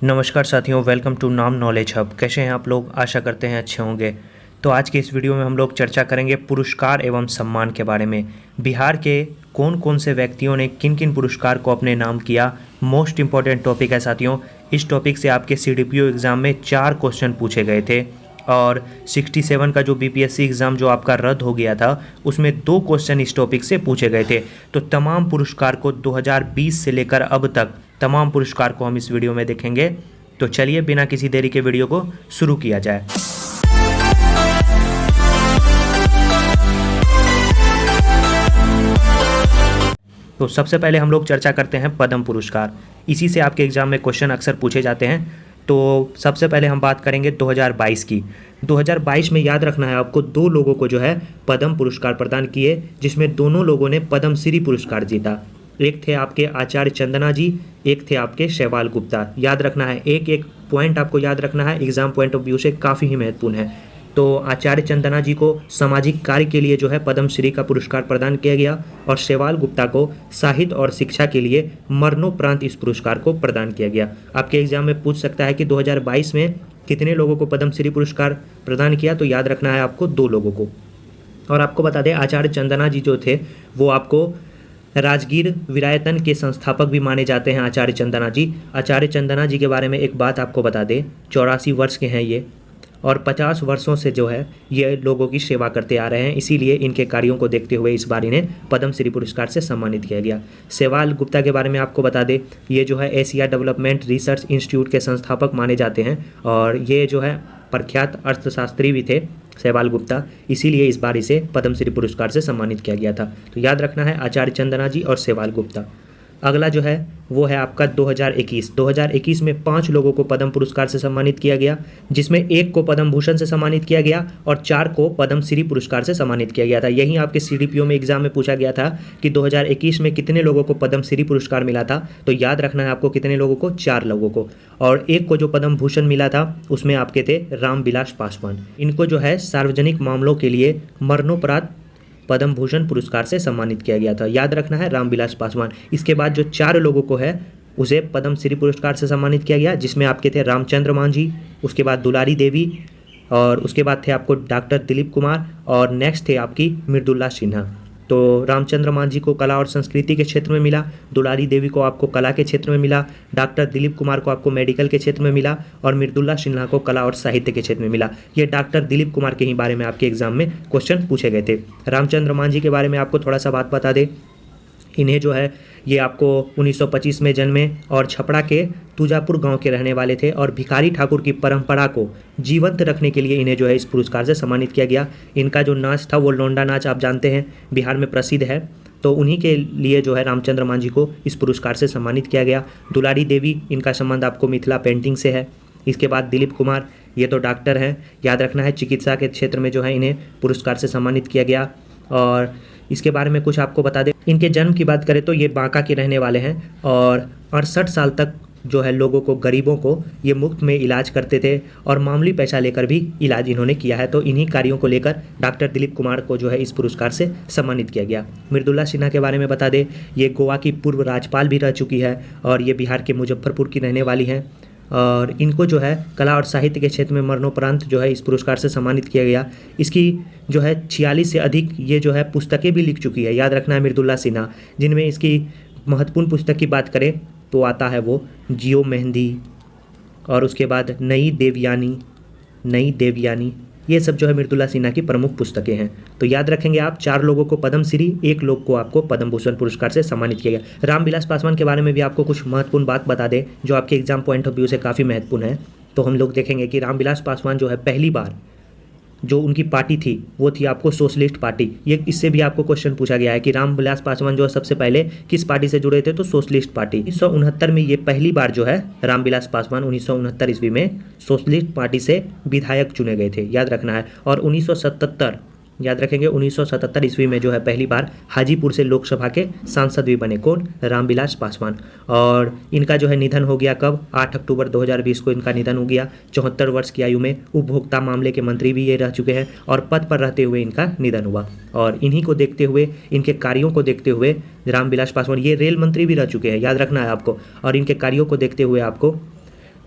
नमस्कार साथियों, welcome to नाम नॉलेज हब। कैसे हैं आप लोग? आशा करते हैं अच्छे होंगे। तो आज के इस वीडियो में हम लोग चर्चा करेंगे पुरस्कार एवं सम्मान के बारे में। बिहार के कौन कौन से व्यक्तियों ने किन किन पुरस्कार को अपने नाम किया, मोस्ट इम्पॉर्टेंट टॉपिक है साथियों। इस टॉपिक से आपके CDPO एग्ज़ाम में 4 क्वेश्चन पूछे गए थे और 67 का जो BPSC एग्ज़ाम जो आपका रद्द हो गया था उसमें 2 क्वेश्चन इस टॉपिक से पूछे गए थे। तो तमाम पुरस्कार को 2020 से लेकर अब तक तमाम पुरस्कार को हम इस वीडियो में देखेंगे। तो चलिए बिना किसी देरी के वीडियो को शुरू किया जाए। तो सबसे पहले हम लोग चर्चा करते हैं पद्म पुरस्कार। इसी से आपके एग्जाम में क्वेश्चन अक्सर पूछे जाते हैं। तो सबसे पहले हम बात करेंगे 2022 की। 2022 में याद रखना है आपको 2 लोगों को जो है पद्म पुरस्कार प्रदान किए, जिसमें दोनों लोगों ने पद्मश्री पुरस्कार जीता। एक थे आपके आचार्य चंदना जी, एक थे आपके शैवाल गुप्ता। याद रखना है, एक एक पॉइंट आपको याद रखना है, एग्जाम पॉइंट ऑफ व्यू से काफ़ी ही महत्वपूर्ण है। तो आचार्य चंदना जी को सामाजिक कार्य के लिए जो है पद्मश्री का पुरस्कार प्रदान किया गया और शैवाल गुप्ता को साहित्य और शिक्षा के लिए मरणोपरांत इस पुरस्कार को प्रदान किया गया। आपके एग्जाम में पूछ सकता है कि 2022 में कितने लोगों को पद्मश्री पुरस्कार प्रदान किया, तो याद रखना है आपको 2 लोगों को। और आपको बता दें, आचार्य चंदना जी जो थे वो आपको राजगीर विरायतन के संस्थापक भी माने जाते हैं। आचार्य चंदना जी, आचार्य चंदना जी के बारे में एक बात आपको बता दें, 84 वर्ष के हैं ये और 50 वर्षों से जो है ये लोगों की सेवा करते आ रहे हैं। इसीलिए इनके कार्यों को देखते हुए इस बार इन्हें पद्मश्री पुरस्कार से सम्मानित किया गया। शैवाल गुप्ता के बारे में आपको बता दें, ये जो है एशिया डेवलपमेंट रिसर्च इंस्टीट्यूट के संस्थापक माने जाते हैं और ये जो है प्रख्यात अर्थशास्त्री भी थे शैवाल गुप्ता, इसीलिए इस बार इसे पद्मश्री पुरस्कार से सम्मानित किया गया था। तो याद रखना है आचार्य चंदना जी और शैवाल गुप्ता। अगला जो है वो है आपका 2021 में 5 लोगों को पद्म पुरस्कार से सम्मानित किया गया, जिसमें 1 को पद्म भूषण से सम्मानित किया गया और 4 को पद्मश्री पुरस्कार से सम्मानित किया गया था। यही आपके CDPO में एग्जाम में पूछा गया था कि 2021 में कितने लोगों को पद्मश्री पुरस्कार मिला था। तो याद रखना है आपको कितने लोगों को, 4 लोगों को। और 1 को जो पद्म भूषण मिला था उसमें आपके थे रामविलास पासवान। इनको जो है सार्वजनिक मामलों के लिए मरणोपरांत पद्म भूषण पुरस्कार से सम्मानित किया गया था। याद रखना है रामविलास पासवान। इसके बाद जो 4 लोगों को है उसे पद्मश्री पुरस्कार से सम्मानित किया गया, जिसमें आपके थे रामचंद्र मांझी, उसके बाद दुलारी देवी और उसके बाद थे आपको डॉक्टर दिलीप कुमार और नेक्स्ट थे आपकी मृदुला सिन्हा। तो रामचंद्र मांझी को कला और संस्कृति के क्षेत्र में मिला, दुलारी देवी को आपको कला के क्षेत्र में मिला, डॉक्टर दिलीप कुमार को आपको मेडिकल के क्षेत्र में मिला और मृदुला सिन्हा को कला और साहित्य के क्षेत्र में मिला। ये डॉक्टर दिलीप कुमार के ही बारे में आपके एग्जाम में क्वेश्चन पूछे गए थे। रामचंद्र मांझी के बारे में आपको थोड़ा सा बात बता दें, इन्हें जो है ये आपको 1925 में जन्मे और छपरा के तुजापुर गांव के रहने वाले थे और भिखारी ठाकुर की परंपरा को जीवंत रखने के लिए इन्हें जो है इस पुरस्कार से सम्मानित किया गया। इनका जो नाच था वो लोंडा नाच आप जानते हैं, बिहार में प्रसिद्ध है। तो उन्हीं के लिए जो है रामचंद्र मांझी को इस पुरस्कार से सम्मानित किया गया। दुलारी देवी, इनका संबंध आपको मिथिला पेंटिंग से है। इसके बाद दिलीप कुमार, ये तो डॉक्टर हैं, याद रखना है चिकित्सा के क्षेत्र में जो है इन्हें पुरस्कार से सम्मानित किया गया। और इसके बारे में कुछ आपको बता दें, इनके जन्म की बात करें तो ये बांका के रहने वाले हैं और 68 साल तक जो है लोगों को, गरीबों को ये मुफ्त में इलाज करते थे और मामूली पैसा लेकर भी इलाज इन्होंने किया है। तो इन्हीं कार्यों को लेकर डॉक्टर दिलीप कुमार को जो है इस पुरस्कार से सम्मानित किया गया। मृदुला सिन्हा के बारे में बता दें, ये गोवा की पूर्व राज्यपाल भी रह चुकी है और ये बिहार के मुजफ्फरपुर की रहने वाली हैं और इनको जो है कला और साहित्य के क्षेत्र में मरणोपरांत जो है इस पुरस्कार से सम्मानित किया गया। इसकी जो है 46 से अधिक ये जो है पुस्तकें भी लिख चुकी है। याद रखना है मृदुला सिन्हा, जिनमें इसकी महत्वपूर्ण पुस्तक की बात करें तो आता है वो जियो मेहंदी और उसके बाद नई देवयानी, ये सब जो है मृदुला सिन्हा की प्रमुख पुस्तकें हैं। तो याद रखेंगे आप, 4 लोगों को पद्मश्री, 1 लोग को आपको पद्म भूषण पुरस्कार से सम्मानित किया गया। रामविलास पासवान के बारे में भी आपको कुछ महत्वपूर्ण बात बता दें जो आपके एग्जाम पॉइंट ऑफ व्यू से काफ़ी महत्वपूर्ण है। तो हम लोग देखेंगे कि रामविलास पासवान जो है पहली बार जो उनकी पार्टी थी वो थी आपको सोशलिस्ट पार्टी। ये इससे भी आपको क्वेश्चन पूछा गया है कि रामविलास पासवान जो है सबसे पहले किस पार्टी से जुड़े थे, तो सोशलिस्ट पार्टी। 1969 में ये पहली बार जो है रामविलास पासवान 1969 ईस्वी में सोशलिस्ट पार्टी से विधायक चुने गए थे, याद रखना है। और 1977 याद रखेंगे 1977 ईस्वी में जो है पहली बार हाजीपुर से लोकसभा के सांसद भी बने, कौन, रामविलास पासवान। और इनका जो है निधन हो गया कब, 8 अक्टूबर 2020 को इनका निधन हो गया। 74 वर्ष की आयु में उपभोक्ता मामले के मंत्री भी ये रह चुके हैं और पद पर रहते हुए इनका निधन हुआ। और इन्हीं को देखते हुए, इनके कार्यों को देखते हुए रामविलास पासवान ये रेल मंत्री भी रह चुके हैं, याद रखना है आपको। और इनके कार्यों को देखते हुए आपको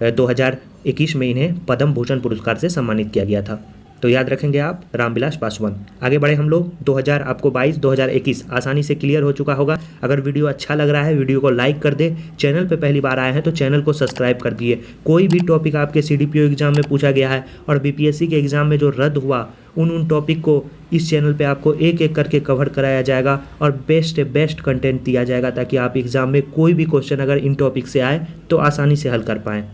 2021 में इन्हें पद्म भूषण पुरस्कार से सम्मानित किया गया था। तो याद रखेंगे आप, रामविलास पासवान। आगे बढ़े हम लोग। 2022 आसानी से क्लियर हो चुका होगा। अगर वीडियो अच्छा लग रहा है वीडियो को लाइक कर दे, चैनल पे पहली बार आए हैं तो चैनल को सब्सक्राइब कर दिए। कोई भी टॉपिक आपके CDPO एग्जाम में पूछा गया है और BPSC के एग्जाम में जो रद्द हुआ उन टॉपिक को इस चैनल पे आपको एक एक करके कवर कराया जाएगा और बेस्ट कंटेंट दिया जाएगा, ताकि आप एग्जाम में कोई भी क्वेश्चन अगर इन टॉपिक से आए तो आसानी से हल कर पाएँ।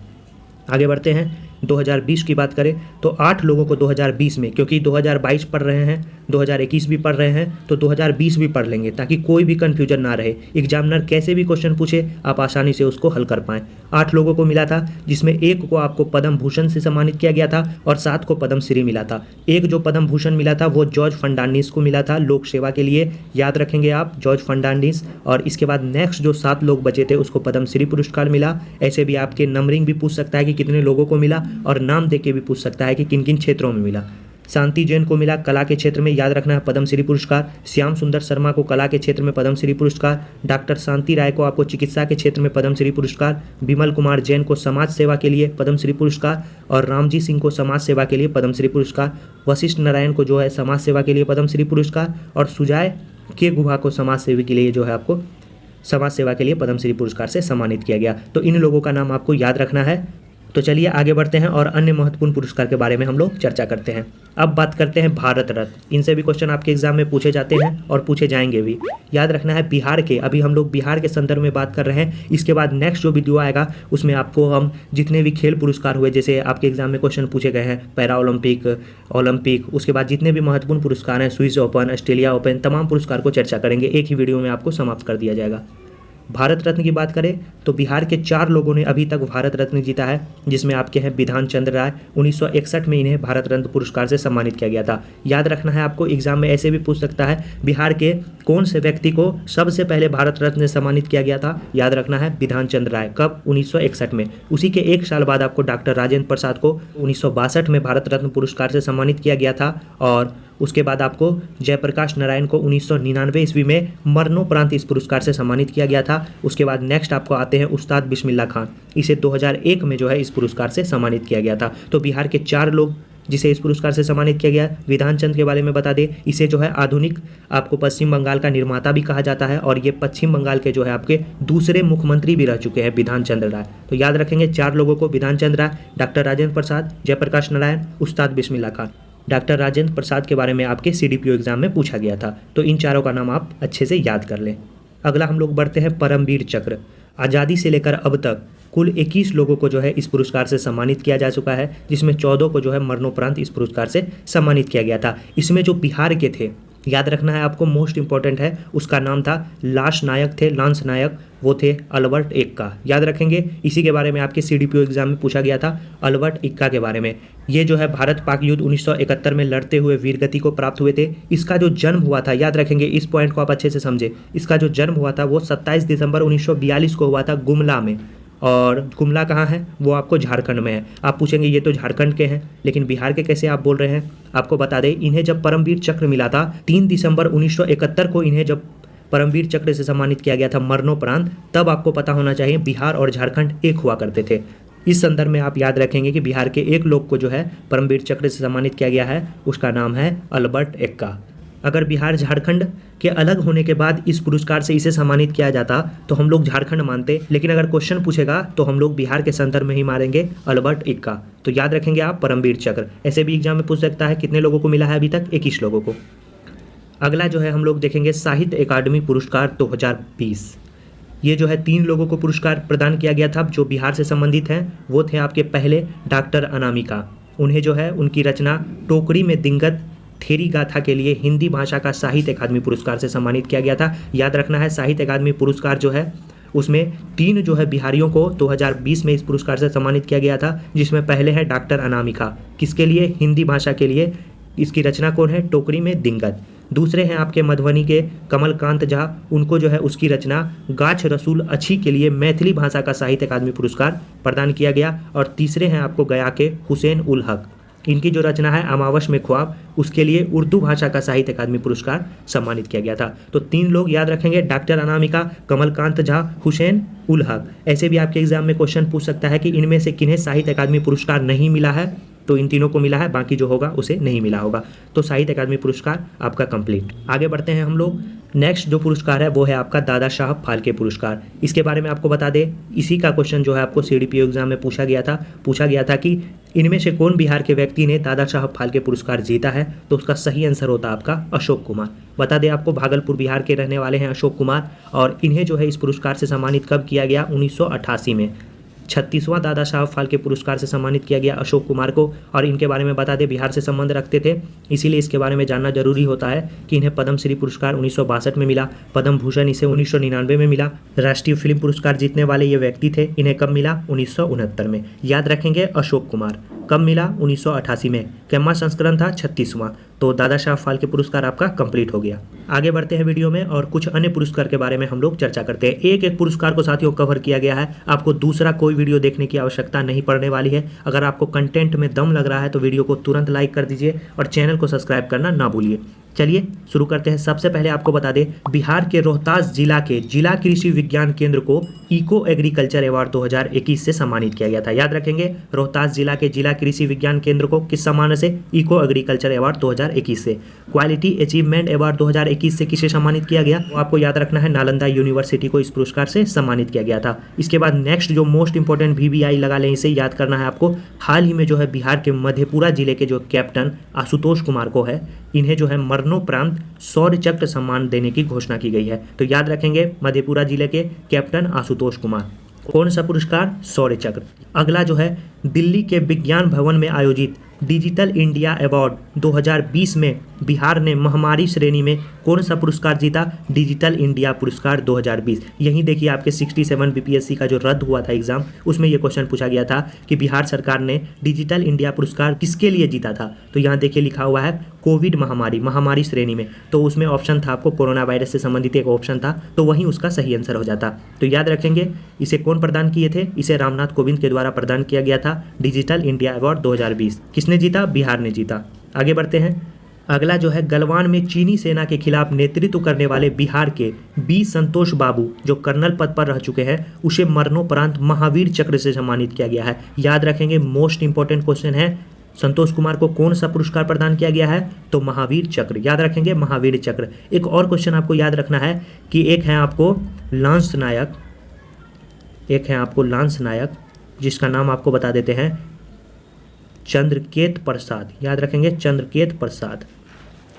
आगे बढ़ते हैं। 2020 की बात करें तो 8 लोगों को 2020 में, क्योंकि 2022 पढ़ रहे हैं, 2021 भी पढ़ रहे हैं, तो 2020 भी पढ़ लेंगे ताकि कोई भी कन्फ्यूजन ना रहे। एग्जामिनर कैसे भी क्वेश्चन पूछे आप आसानी से उसको हल कर पाएँ। 8 लोगों को मिला था, जिसमें एक को आपको पद्म भूषण से सम्मानित किया गया था और 7 को पद्मश्री मिला था। एक जो पद्म भूषण मिला था वो जॉर्ज फर्नांडीज को मिला था लोक सेवा के लिए, याद रखेंगे आप, जॉर्ज फर्नांडीज। और इसके बाद नेक्स्ट जो 7 लोग बचे थे उसको पद्मश्री पुरस्कार मिला। ऐसे भी आपके नंबरिंग भी पूछ सकता है कि कितने लोगों को मिला, और नाम दे के भी पूछ सकता है कि किन किन क्षेत्रों में मिला। शांति जैन को मिला कला के क्षेत्र में, याद रखना है, पद्मश्री पुरस्कार। श्याम सुंदर शर्मा को कला के क्षेत्र में पद्मश्री पुरस्कार। डॉक्टर शांति राय को आपको चिकित्सा के क्षेत्र में पद्मश्री पुरस्कार। विमल कुमार जैन को समाज सेवा के लिए पद्मश्री पुरस्कार और रामजी सिंह को समाज सेवा के लिए पद्मश्री पुरस्कार। वशिष्ठ नारायण को जो है समाज सेवा के लिए पद्मश्री पुरस्कार और सुजय के गुहा को समाज सेवा के लिए जो है आपको समाज सेवा के लिए पद्मश्री पुरस्कार से सम्मानित किया गया। तो इन लोगों का नाम आपको याद रखना है। तो चलिए आगे बढ़ते हैं और अन्य महत्वपूर्ण पुरस्कार के बारे में हम लोग चर्चा करते हैं। अब बात करते हैं भारत रत्न। इनसे भी क्वेश्चन आपके एग्जाम में पूछे जाते हैं और पूछे जाएंगे भी। याद रखना है बिहार के, अभी हम लोग बिहार के संदर्भ में बात कर रहे हैं। इसके बाद नेक्स्ट जो वीडियो आएगा उसमें आपको हम जितने भी खेल पुरस्कार हुए, जैसे आपके एग्जाम में क्वेश्चन पूछे गए हैं पैरा ओलंपिक, उसके बाद जितने भी महत्वपूर्ण पुरस्कार हैं, स्विस ओपन, ऑस्ट्रेलिया ओपन, तमाम पुरस्कार को चर्चा करेंगे। एक ही वीडियो में आपको समाप्त कर दिया जाएगा। भारत रत्न की बात करें तो बिहार के 4 लोगों ने अभी तक भारत रत्न जीता है, जिसमें आपके हैं विधान चंद्र राय। 1961 में इन्हें भारत रत्न पुरस्कार से सम्मानित किया गया था। याद रखना है आपको, एग्जाम में ऐसे भी पूछ सकता है बिहार के कौन से व्यक्ति को सबसे पहले भारत रत्न से सम्मानित किया गया था। याद रखना है विधान चंद्र राय। कब? 1961 में। उसी के 1 साल बाद आपको डॉक्टर राजेंद्र प्रसाद को 1962 में भारत रत्न पुरस्कार से सम्मानित किया गया था और उसके बाद आपको जयप्रकाश नारायण को 1999 ईस्वी में मरणोपरांत इस पुरस्कार से सम्मानित किया गया था। उसके बाद नेक्स्ट आपको आते हैं उस्ताद बिस्मिल्लाह खान। इसे 2001 में जो है इस पुरस्कार से सम्मानित किया गया था। तो बिहार के 4 लोग जिसे इस पुरस्कार से सम्मानित किया गया। विधान चंद्र के बारे में बता दें, इसे जो है आधुनिक आपको पश्चिम बंगाल का निर्माता भी कहा जाता है और ये पश्चिम बंगाल के जो है आपके दूसरे मुख्यमंत्री भी रह चुके हैं विधान चंद्र राय। तो याद रखेंगे 4 लोगों को, विधान चंद्र राय, डॉक्टर राजेंद्र प्रसाद, जयप्रकाश नारायण, उस्ताद बिस्मिल्लाह खान। डॉक्टर राजेंद्र प्रसाद के बारे में आपके CDPO एग्जाम में पूछा गया था, तो इन चारों का नाम आप अच्छे से याद कर लें। अगला हम लोग बढ़ते हैं परमवीर चक्र। आज़ादी से लेकर अब तक कुल 21 लोगों को जो है इस पुरस्कार से सम्मानित किया जा चुका है, जिसमें 14 को जो है मरणोपरांत इस पुरस्कार से सम्मानित किया गया था। इसमें जो बिहार के थे, याद रखना है आपको, मोस्ट इंपॉर्टेंट है, उसका नाम था लांस नायक, वो थे अल्बर्ट एक्का। याद रखेंगे, इसी के बारे में आपके CDPO एग्जाम में पूछा गया था, अल्बर्ट एक्का के बारे में। ये जो है भारत पाक युद्ध 1971 में लड़ते हुए वीरगति को प्राप्त हुए थे। इसका जो जन्म हुआ था, याद रखेंगे, इस पॉइंट को आप अच्छे से समझे, इसका जो जन्म हुआ था वो 27 दिसंबर 1942 को हुआ था गुमला में। और गुमला कहाँ है? वो आपको झारखंड में है। आप पूछेंगे ये तो झारखंड के हैं, लेकिन बिहार के कैसे आप बोल रहे हैं? आपको बता दें, इन्हें जब परमवीर चक्र मिला था 3 दिसंबर 1971 को, इन्हें जब परमवीर चक्र से सम्मानित किया गया था मरणोपरांत, तब आपको पता होना चाहिए बिहार और झारखंड एक हुआ करते थे। इस संदर्भ में आप याद रखेंगे कि बिहार के एक लोग को जो है परमवीर चक्र से सम्मानित किया गया है, उसका नाम है अल्बर्ट एक्का। अगर बिहार झारखंड के अलग होने के बाद इस पुरस्कार से इसे सम्मानित किया जाता तो हम लोग झारखंड मानते, लेकिन अगर क्वेश्चन पूछेगा तो हम लोग बिहार के संदर्भ में ही मारेंगे अल्बर्ट एक्का। तो याद रखेंगे आप परमवीर चक्र। ऐसे भी एग्जाम में पूछ सकता है कितने लोगों को मिला है अभी तक? 21 लोगों को। अगला जो है हम लोग देखेंगे साहित्य अकादमी पुरस्कार 2020। ये जो है 3 लोगों को पुरस्कार प्रदान किया गया था जो बिहार से संबंधित हैं। वो थे आपके पहले डॉक्टर अनामिका। उन्हें जो है उनकी रचना टोकरी में दिंगत थेरी गाथा के लिए हिंदी भाषा का साहित्य अकादमी पुरस्कार से सम्मानित किया गया था। याद रखना है, साहित्य अकादमी पुरस्कार जो है उसमें 3 जो है बिहारियों को 2020 में इस पुरस्कार से सम्मानित किया गया था, जिसमें पहले है डॉक्टर अनामिका। किसके लिए? हिंदी भाषा के लिए। इसकी रचना कौन है? टोकरी में दिंगत। दूसरे हैं आपके मधुबनी के कमलकांत झा, उनको जो है उसकी रचना गाछ रसूल अच्छी के लिए मैथिली भाषा का साहित्य अकादमी पुरस्कार प्रदान किया गया। और तीसरे हैं आपको गया के हुसैन उल हक। इनकी जो रचना है अमावस में ख्वाब, उसके लिए उर्दू भाषा का साहित्य अकादमी पुरस्कार सम्मानित किया गया था। तो 3 लोग याद रखेंगे, डॉक्टर अनामिका, कमलकांत झा, हुसैन उल हक। ऐसे भी आपके एग्जाम में क्वेश्चन पूछ सकता है कि इनमें से किन्हें साहित्य अकादमी पुरस्कार नहीं मिला है, तो इन तीनों को मिला है, बाकी जो होगा उसे नहीं मिला होगा। तो साहित्य अकादमी पुरस्कार आपका कंप्लीट। आगे बढ़ते हैं हम लोग। नेक्स्ट जो पुरस्कार है वो है आपका दादा साहब फाल्के पुरस्कार। इसके बारे में आपको बता दें, इसी का क्वेश्चन जो है आपको CDPO एग्जाम में पूछा गया था कि इनमें से कौन बिहार के व्यक्ति ने दादा साहब फाल्के पुरस्कार जीता है। तो उसका सही आंसर होता है आपका अशोक कुमार। बता दें आपको, भागलपुर बिहार के रहने वाले हैं अशोक कुमार, और इन्हें जो है इस पुरस्कार से सम्मानित कब किया गया, 1988 में 36वां दादा साहब फाल्के पुरस्कार से सम्मानित किया गया अशोक कुमार को। और इनके बारे में बता दें, बिहार से संबंध रखते थे, इसीलिए इसके बारे में जानना जरूरी होता है कि इन्हें पद्मश्री पुरस्कार 1962 में मिला, पद्म भूषण इसे 1999 में मिला। राष्ट्रीय फिल्म पुरस्कार जीतने वाले ये व्यक्ति थे, इन्हें कब मिला, 1969 में। याद रखेंगे अशोक कुमार। कब मिला, 1988 में। कैमा संस्करण था 36वां। तो दादा साहब फाल्के पुरस्कार आपका कंप्लीट हो गया। आगे बढ़ते हैं वीडियो में और कुछ अन्य पुरस्कार के बारे में हम लोग चर्चा करते हैं। एक एक पुरस्कार को साथियों कवर किया गया है, आपको दूसरा कोई वीडियो देखने की आवश्यकता नहीं पड़ने वाली है। अगर आपको कंटेंट में दम लग रहा है तो वीडियो को तुरंत लाइक कर दीजिए और चैनल को सब्सक्राइब करना ना भूलिए। चलिए शुरू करते हैं। सबसे पहले आपको बता दें, बिहार के रोहतास जिला के जिला कृषि विज्ञान केंद्र को इको एग्रीकल्चर अवार्ड 2021 से सम्मानित किया गया था। याद रखेंगे, रोहतास जिला के जिला कृषि विज्ञान केंद्र को किस सम्मान से, इको एग्रीकल्चर अवार्ड 2021 से। क्वालिटी अचीवमेंट अवार्ड 2021 से किसे सम्मानित किया गया, वो आपको याद रखना है, नालंदा यूनिवर्सिटी को इस पुरस्कार से सम्मानित किया गया था। इसके बाद नेक्स्ट जो मोस्ट इंपॉर्टेंट VVI लगा लें, इसे याद करना है आपको। हाल ही में जो है बिहार के मधेपुरा जिले के जो कैप्टन आशुतोष कुमार को है, इन्हें जो है मरणोपरांत शौर्य चक्र सम्मान देने की घोषणा की गई है। तो याद रखेंगे, मधेपुरा जिले के कैप्टन आशुतोष कुमार। कौन सा पुरस्कार, शौर्य चक्र। अगला जो है, दिल्ली के विज्ञान भवन में आयोजित डिजिटल इंडिया अवार्ड 2020 में बिहार ने महामारी श्रेणी में कौन सा पुरस्कार जीता, डिजिटल इंडिया पुरस्कार 2020। यहीं देखिए आपके 67 BPSC का जो रद्द हुआ था एग्जाम, उसमें यह क्वेश्चन पूछा गया था कि बिहार सरकार ने डिजिटल इंडिया पुरस्कार किसके लिए जीता था। तो यहाँ देखिए लिखा हुआ है कोविड महामारी श्रेणी में, तो उसमें ऑप्शन था आपको कोरोना वायरस से संबंधित एक ऑप्शन था, तो वहीं उसका सही आंसर हो जाता। तो याद रखेंगे, इसे कौन प्रदान किए थे, इसे रामनाथ कोविंद के द्वारा प्रदान किया गया था, डिजिटल इंडिया अवार्ड 2020। किसने जीता, बिहार ने जीता। आगे बढ़ते हैं। अगला जो है, गलवान में चीनी सेना के खिलाफ नेतृत्व करने वाले बिहार के बी संतोष बाबू, जो कर्नल पद पर रह चुके हैं, उसे मरणोपरांत महावीर चक्र से सम्मानित किया गया है। याद रखेंगे, मोस्ट इंपॉर्टेंट क्वेश्चन है, संतोष कुमार को कौन सा पुरस्कार प्रदान किया गया है, तो महावीर चक्र। याद रखेंगे, महावीर चक्र। एक और क्वेश्चन आपको याद रखना है कि एक है आपको लांस नायक, जिसका नाम आपको बता देते हैं चंद्रकेत प्रसाद। याद रखेंगे, चंद्रकेत प्रसाद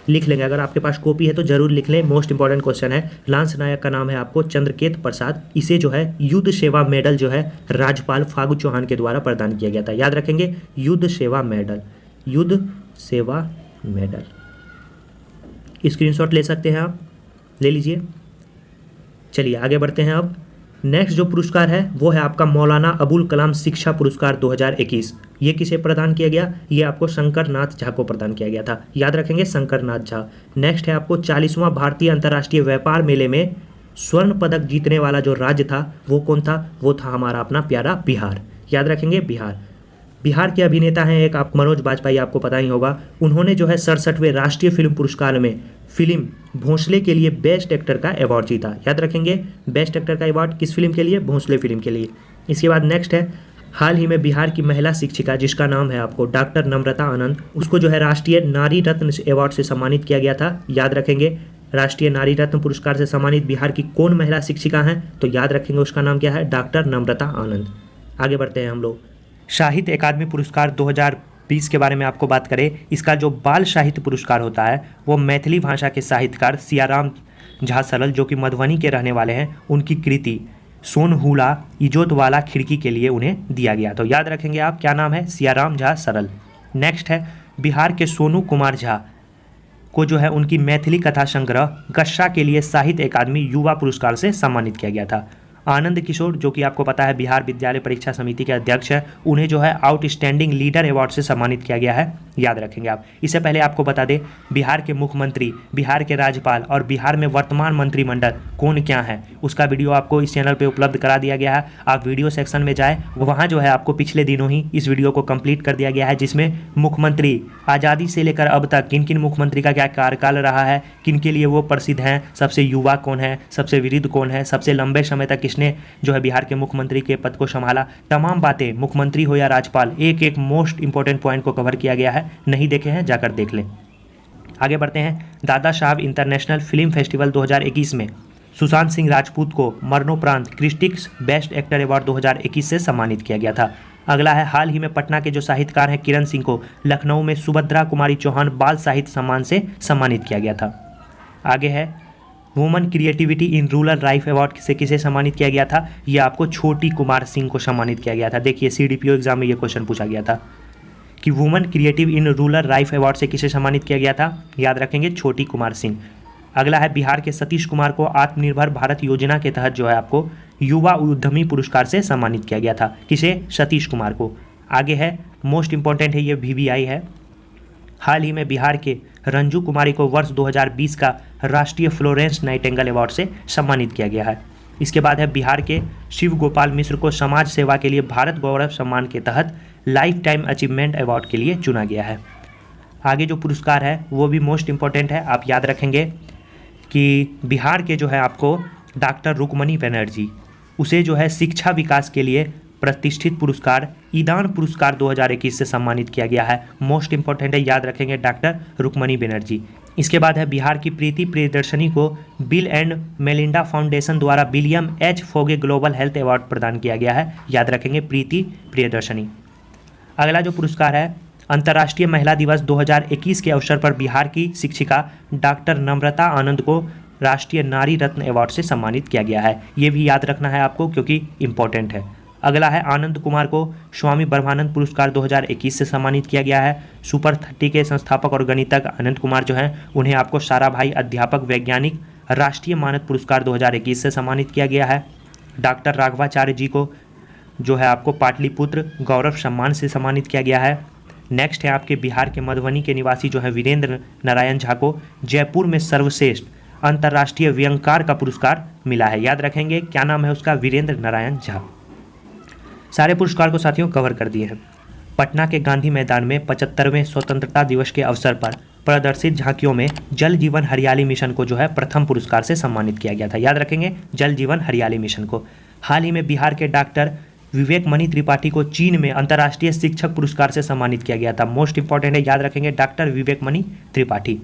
लिख लेंगे, अगर आपके पास कॉपी है तो जरूर लिख लें, मोस्ट इंपॉर्टेंट क्वेश्चन है। लांस नायक का नाम है आपको चंद्रकेत प्रसाद। इसे जो है युद्ध सेवा मेडल जो है राज्यपाल फागू चौहान के द्वारा प्रदान किया गया था। याद रखेंगे, युद्ध सेवा मेडल। स्क्रीनशॉट ले सकते हैं आप, ले लीजिए। चलिए आगे बढ़ते हैं। अब नेक्स्ट जो पुरस्कार है वो है आपका मौलाना अबुल कलाम शिक्षा पुरस्कार 2021। ये किसे प्रदान किया गया, ये आपको शंकर नाथ झा को प्रदान किया गया था। याद रखेंगे, शंकर नाथ झा। नेक्स्ट है आपको 40वां भारतीय अंतर्राष्ट्रीय व्यापार मेले में स्वर्ण पदक जीतने वाला जो राज्य था वो कौन था, वो था हमारा अपना प्यारा बिहार। याद रखेंगे, बिहार के अभिनेता हैं एक आप मनोज बाजपेयी, आपको पता ही होगा। उन्होंने जो है 67वें राष्ट्रीय फिल्म पुरस्कार में फिल्म भोंसले के लिए बेस्ट एक्टर का अवार्ड जीता। याद रखेंगे, बेस्ट एक्टर का अवार्ड किस फिल्म के लिए, भोंसले फिल्म के लिए। इसके बाद नेक्स्ट है, हाल ही में बिहार की महिला शिक्षिका जिसका नाम है आपको डॉक्टर नम्रता आनंद, उसको जो है राष्ट्रीय नारी रत्न अवार्ड से सम्मानित किया गया था। याद रखेंगे, राष्ट्रीय नारी रत्न पुरस्कार से सम्मानित बिहार की कौन महिला शिक्षिका हैं, तो याद रखेंगे उसका नाम क्या है, डॉक्टर नम्रता आनंद। आगे बढ़ते हैं हम लोग। साहित्य अकादमी पुरस्कार 2020 के बारे में आपको बात करें, इसका जो बाल साहित्य पुरस्कार होता है वो मैथिली भाषा के साहित्यकार सियाराम झा सरल, जो कि मधुबनी के रहने वाले हैं, उनकी कृति सोनहुला इजोत वाला खिड़की के लिए उन्हें दिया गया। तो याद रखेंगे आप, क्या नाम है, सियाराम झा सरल। नेक्स्ट है, बिहार के सोनू कुमार झा को जो है उनकी मैथिली कथा संग्रह गस्सा के लिए साहित्य अकादमी युवा पुरस्कार से सम्मानित किया गया था। आनंद किशोर, जो कि आपको पता है बिहार विद्यालय परीक्षा समिति के अध्यक्ष है, उन्हें जो है आउटस्टैंडिंग लीडर अवार्ड से सम्मानित किया गया है। याद रखेंगे आप। इससे पहले आपको बता दें, बिहार के मुख्यमंत्री, बिहार के राज्यपाल और बिहार में वर्तमान मंत्रिमंडल कौन क्या है, उसका वीडियो आपको इस चैनल पे उपलब्ध करा दिया गया है। आप वीडियो सेक्शन में जाए, वहाँ जो है आपको पिछले दिनों ही इस वीडियो को कंप्लीट कर दिया गया है, जिसमें मुख्यमंत्री आज़ादी से लेकर अब तक किन किन मुख्यमंत्री का क्या कार्यकाल रहा है, किन के लिए वो प्रसिद्ध हैं, सबसे युवा कौन है, सबसे वृद्ध कौन है, सबसे लंबे समय तक किसने जो है बिहार के मुख्यमंत्री के पद को संभाला, तमाम बातें, मुख्यमंत्री हो या राज्यपाल, एक एक मोस्ट इंपॉर्टेंट पॉइंट को कवर किया गया है। नहीं देखे हैं जाकर देख लें। आगे बढ़ते हैं। Dada Saheb international film festival 2021 में सुशांत सिंह राजपूत को मरणोपरांत क्रिटिक्स बेस्ट एक्टर अवार्ड 2021 से सम्मानित किया गया था। अगला है, हाल ही में पटना के जो साहित्यकार हैं किरण सिंह को लखनऊ में सुभद्रा कुमारी चौहान बाल साहित्य सम्मान से सम्मानित किया गया था। आगे है, woman creativity in rural life award से किसे सम्मानित किया गया था? ये आपको छोटी कुमार सिंह को सम्मानित किया गया था। देखिए CDPO एग्जाम में ये क्वेश्चन पूछा गया था कि woman creative in rural life award से किसे सम्मानित किया गया था? याद रखेंगे, छोटी कुमार सिंह। अगला है, बिहार के सतीश कुमार को आत्मनिर्भर भारत योजना के तहत जो है आपको युवा उद्यमी पुरस्कार से सम्मानित किया गया था। किसे? सतीश कुमार को। आगे है, मोस्ट इंपॉर्टेंट है, ये VVI है। हाल ही में बिहार के रंजू कुमारी को वर्ष 2020 का राष्ट्रीय फ्लोरेंस नाइटिंगेल अवार्ड से सम्मानित किया गया है। इसके बाद है, बिहार के शिव गोपाल मिश्र को समाज सेवा के लिए भारत गौरव सम्मान के तहत लाइफ टाइम अचीवमेंट अवार्ड के लिए चुना गया है। आगे जो पुरस्कार है वो भी मोस्ट इंपॉर्टेंट है। आप याद रखेंगे कि बिहार के जो है आपको डॉक्टर रुक्मणी बनर्जी, उसे जो है शिक्षा विकास के लिए प्रतिष्ठित पुरस्कार ईदान पुरस्कार 2021 से सम्मानित किया गया है। मोस्ट इंपॉर्टेंट है, याद रखेंगे, डॉक्टर रुक्मणी बनर्जी। इसके बाद है, बिहार की प्रीति प्रियदर्शनी को बिल एंड मेलिंडा फाउंडेशन द्वारा William H Foege Global Health Award प्रदान किया गया है। याद रखेंगे, प्रीति प्रियदर्शनी। अगला जो पुरस्कार है, अंतर्राष्ट्रीय महिला दिवस 2021 के अवसर पर बिहार की शिक्षिका डॉक्टर नम्रता आनंद को राष्ट्रीय नारी रत्न अवार्ड से सम्मानित किया गया है। ये भी याद रखना है आपको क्योंकि इम्पोर्टेंट है। अगला है, आनंद कुमार को स्वामी ब्रह्मानंद पुरस्कार 2021 से सम्मानित किया गया है। सुपर 30 के संस्थापक और गणितज्ञ आनंद कुमार जो हैं, उन्हें आपको साराभाई अध्यापक वैज्ञानिक राष्ट्रीय मानद पुरस्कार 2021 से सम्मानित किया गया है। डॉक्टर राघवाचार्य जी को जो है आपको पाटलिपुत्र गौरव सम्मान से सम्मानित किया गया है। नेक्स्ट है, आपके बिहार के मधुबनी के निवासी जो है वीरेंद्र नारायण झा को जयपुर में सर्वश्रेष्ठ अंतर्राष्ट्रीय व्यंगकार का पुरस्कार मिला है। याद रखेंगे, क्या नाम है उसका? वीरेंद्र नारायण झा। सारे पुरस्कार को साथियों कवर कर दिए हैं। पटना के गांधी मैदान में 75वें स्वतंत्रता दिवस के अवसर पर प्रदर्शित झांकियों में जल जीवन हरियाली मिशन को जो है प्रथम पुरस्कार से सम्मानित किया गया था। याद रखेंगे, जल जीवन हरियाली मिशन को। हाल ही में बिहार के डॉक्टर विवेक मणि त्रिपाठी को चीन में अंतर्राष्ट्रीय शिक्षक पुरस्कार से सम्मानित किया गया था। मोस्ट इंपॉर्टेंट है, याद रखेंगे, डॉक्टर विवेक मणि त्रिपाठी।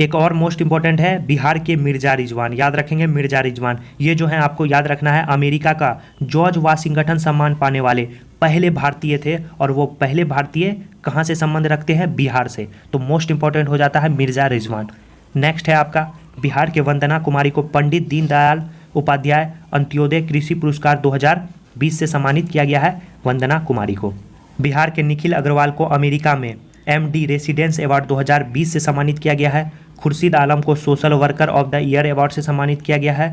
एक और मोस्ट इंपॉर्टेंट है, बिहार के मिर्जा रिजवान। याद रखेंगे, मिर्जा रिजवान। ये जो है आपको याद रखना है, अमेरिका का जॉर्ज वाशिंगटन सम्मान पाने वाले पहले भारतीय थे, और वो पहले भारतीय कहाँ से संबंध रखते हैं? बिहार से। तो मोस्ट इंपॉर्टेंट हो जाता है मिर्जा रिजवान। नेक्स्ट है आपका, बिहार के वंदना कुमारी को पंडित दीनदयाल उपाध्याय अंत्योदय कृषि पुरस्कार 2020 से सम्मानित किया गया है। वंदना कुमारी को। बिहार के निखिल अग्रवाल को अमेरिका में MD रेसिडेंस अवार्ड 2020 से सम्मानित किया गया है। खुर्शीद आलम को social worker of the year award से सम्मानित किया गया है।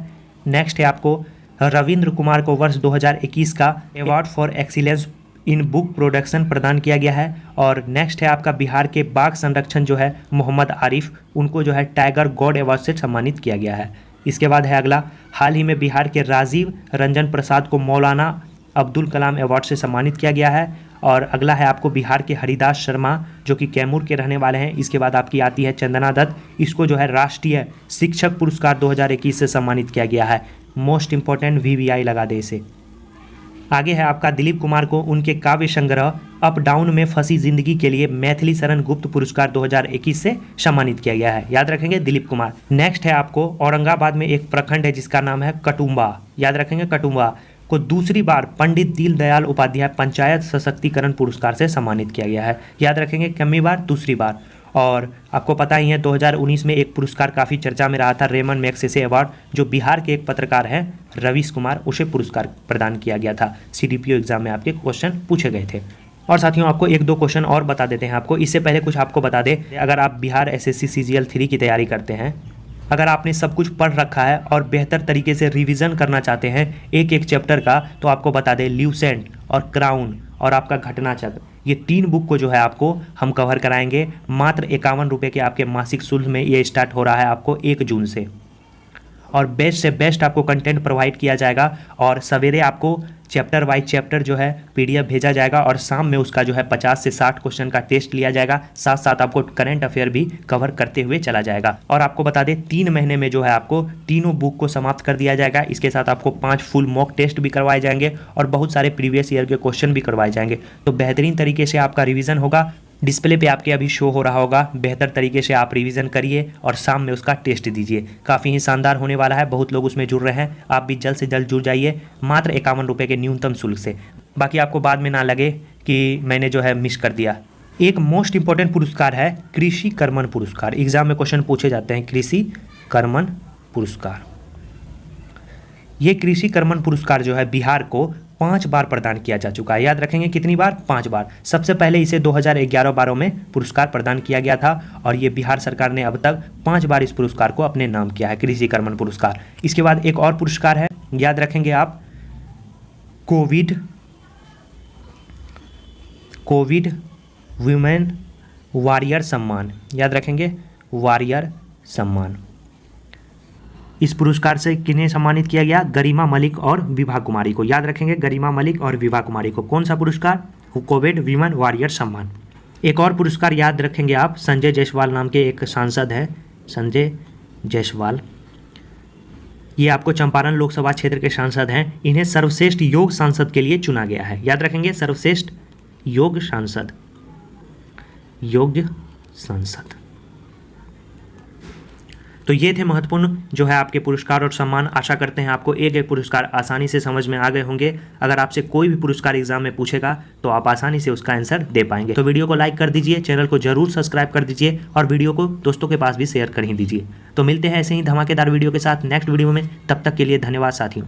नेक्स्ट है आपको रविंद्र कुमार को वर्ष 2021 का award for excellence in book production प्रदान किया गया है। और नेक्स्ट है आपका बिहार के बाघ संरक्षण जो है मोहम्मद आरिफ, उनको जो है टाइगर गॉड अवार्ड से सम्मानित किया गया है। इसके बाद है अगला, हाल ही में बिहार के राजीव रंजन प्रसाद को मौलाना अब्दुल कलाम अवार्ड से सम्मानित किया गया है। और अगला है आपको बिहार के हरिदास शर्मा जो कि कैमूर के रहने वाले हैं। इसके बाद आपकी आती है चंदना दत्त, इसको जो है राष्ट्रीय शिक्षक पुरस्कार 2021 से सम्मानित किया गया है। मोस्ट इंपॉर्टेंट, VVI लगा दे इसे। आगे है आपका दिलीप कुमार को उनके काव्य संग्रह अप डाउन में फंसी जिंदगी के लिए मैथिली शरण गुप्त पुरस्कार 2021 से सम्मानित किया गया है। याद रखेंगे, दिलीप कुमार। नेक्स्ट है आपको औरंगाबाद में एक प्रखंड है जिसका नाम है कटुम्बा। याद रखेंगे, कटुम्बा को दूसरी बार पंडित दीनदयाल उपाध्याय पंचायत सशक्तिकरण पुरस्कार से सम्मानित किया गया है। याद रखेंगे, कितनी बार? दूसरी बार। और आपको पता ही है 2019 में एक पुरस्कार काफ़ी चर्चा में रहा था, रेमन मैग्सेसे अवार्ड, जो बिहार के एक पत्रकार हैं रवीश कुमार, उसे पुरस्कार प्रदान किया गया था। CDPO एग्जाम में आपके क्वेश्चन पूछे गए थे। और साथियों आपको एक दो क्वेश्चन और बता देते हैं आपको। इससे पहले कुछ आपको बता दें, अगर आप बिहार SSC CGL 3 की तैयारी करते हैं, अगर आपने सब कुछ पढ़ रखा है और बेहतर तरीके से रिवीजन करना चाहते हैं एक एक चैप्टर का, तो आपको बता दें ल्यूसेंट और क्राउन और आपका घटनाचक्र, ये 3 बुक को जो है आपको हम कवर कराएंगे। मात्र 51 रुपये के आपके मासिक शुल्क में ये स्टार्ट हो रहा है आपको 1 जून से। और बेस्ट से बेस्ट आपको कंटेंट प्रोवाइड किया जाएगा। और सवेरे आपको चैप्टर वाइज चैप्टर जो है पीडीएफ भेजा जाएगा और शाम में उसका जो है 50 से 60 क्वेश्चन का टेस्ट लिया जाएगा। साथ साथ आपको करंट अफेयर भी कवर करते हुए चला जाएगा। और आपको बता दें 3 महीने में जो है आपको तीनों बुक को समाप्त कर दिया जाएगा। इसके साथ आपको 5 फुल मॉक टेस्ट भी करवाए जाएंगे और बहुत सारे प्रीवियस ईयर के क्वेश्चन भी करवाए जाएंगे। तो बेहतरीन तरीके से आपका रिवीजन होगा। डिस्प्ले पे आपके अभी शो हो रहा होगा, बेहतर तरीके से आप रिवीजन करिए और शाम में उसका टेस्ट दीजिए। काफ़ी ही शानदार होने वाला है, बहुत लोग उसमें जुड़ रहे हैं। आप भी जल्द से जल्द जुड़ जाइए, मात्र 51 रुपये के न्यूनतम शुल्क से। बाकी आपको बाद में ना लगे कि मैंने जो है मिस कर दिया। एक मोस्ट इंपॉर्टेंट पुरस्कार है कृषि कर्मण पुरस्कार। एग्जाम में क्वेश्चन पूछे जाते हैं कृषि कर्मण पुरस्कार। ये कृषि कर्मण पुरस्कार जो है बिहार को 5 बार प्रदान किया जा चुका है। याद रखेंगे कितनी बार? 5 बार। सबसे पहले इसे 2011-12 में पुरस्कार प्रदान किया गया था और ये बिहार सरकार ने अब तक 5 बार इस पुरस्कार को अपने नाम किया है, कृषि कर्मण पुरस्कार। इसके बाद एक और पुरस्कार है, याद रखेंगे आप, कोविड वुमेन वॉरियर सम्मान। याद रखेंगे, वॉरियर सम्मान। इस पुरस्कार से किन्हें सम्मानित किया गया? गरिमा मलिक और विभा कुमारी को। याद रखेंगे, गरिमा मलिक और विभा कुमारी को। कौन सा पुरस्कार? कोविड वुमेन वॉरियर सम्मान। एक और पुरस्कार याद रखेंगे आप, संजय जायसवाल नाम के एक सांसद है, संजय जायसवाल। ये आपको चंपारण लोकसभा क्षेत्र के सांसद हैं। इन्हें सर्वश्रेष्ठ योग सांसद के लिए चुना गया है। याद रखेंगे, सर्वश्रेष्ठ योग सांसद, योग्य सांसद। तो ये थे महत्वपूर्ण जो है आपके पुरस्कार और सम्मान। आशा करते हैं आपको एक एक पुरस्कार आसानी से समझ में आ गए होंगे। अगर आपसे कोई भी पुरस्कार एग्जाम में पूछेगा तो आप आसानी से उसका आंसर दे पाएंगे। तो वीडियो को लाइक कर दीजिए, चैनल को जरूर सब्सक्राइब कर दीजिए और वीडियो को दोस्तों के पास भी शेयर कर ही दीजिए। तो मिलते हैं ऐसे ही धमाकेदार वीडियो के साथ नेक्स्ट वीडियो में। तब तक के लिए धन्यवाद साथियों।